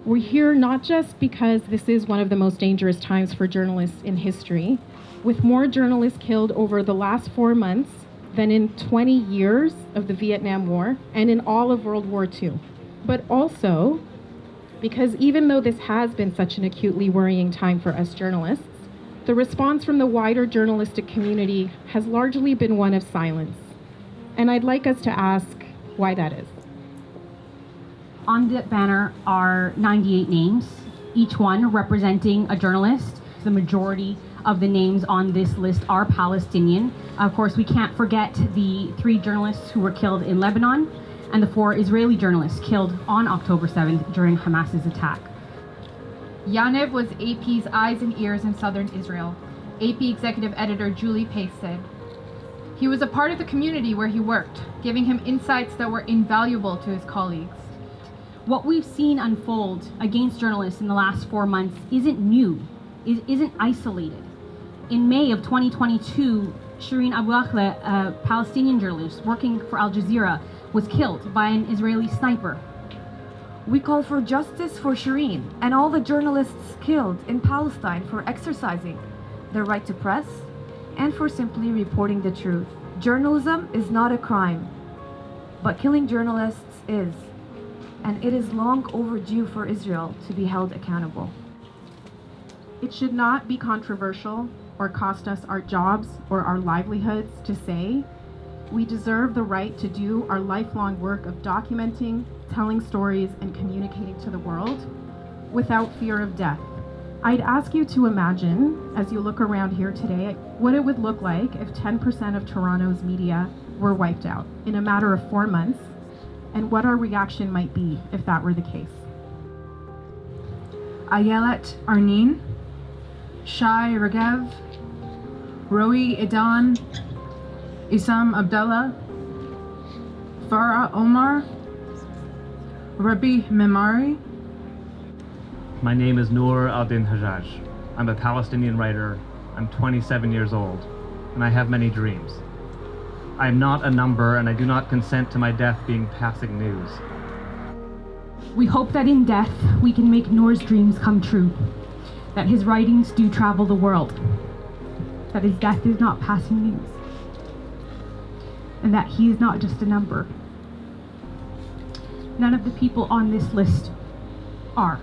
We're here not just because this is one of the most dangerous times for journalists in history, with more journalists killed over the last 4 months than in 20 years of the Vietnam War and in all of World War II. But also because even though this has been such an acutely worrying time for us journalists, the response from the wider journalistic community has largely been one of silence. And I'd like us to ask why that is. On the banner are 98 names, each one representing a journalist. The majority of the names on this list are Palestinian. Of course, we can't forget the 3 journalists who were killed in Lebanon and the 4 Israeli journalists killed on October 7th during Hamas's attack. Yaniv was AP's eyes and ears in southern Israel. AP executive editor Julie Pace said, "He was a part of the community where he worked, giving him insights that were invaluable to his colleagues." What we've seen unfold against journalists in the last 4 months isn't new, isn't isolated. In May of 2022, Shireen Abu Akleh, a Palestinian journalist working for Al Jazeera, was killed by an Israeli sniper. We call for justice for Shireen and all the journalists killed in Palestine for exercising their right to press and for simply reporting the truth. Journalism is not a crime, but killing journalists is, and it is long overdue for Israel to be held accountable. It should not be controversial or cost us our jobs or our livelihoods to say we deserve the right to do our lifelong work of documenting, telling stories, and communicating to the world without fear of death. I'd ask you to imagine, as you look around here today, what it would look like if 10% of Toronto's media were wiped out in a matter of 4 months, and what our reaction might be if that were the case. Ayelet Arnin, Shai Regev, Roe Idan, Isam Abdullah, Farah Omar, Rabbi Memari. My name is Noor Al-Din Hajjaj. I'm a Palestinian writer. I'm 27 years old, and I have many dreams. I am not a number, and I do not consent to my death being passing news. We hope that in death we can make Noor's dreams come true, that his writings do travel the world, that his death is not passing news, and that he is not just a number. None of the people on this list are.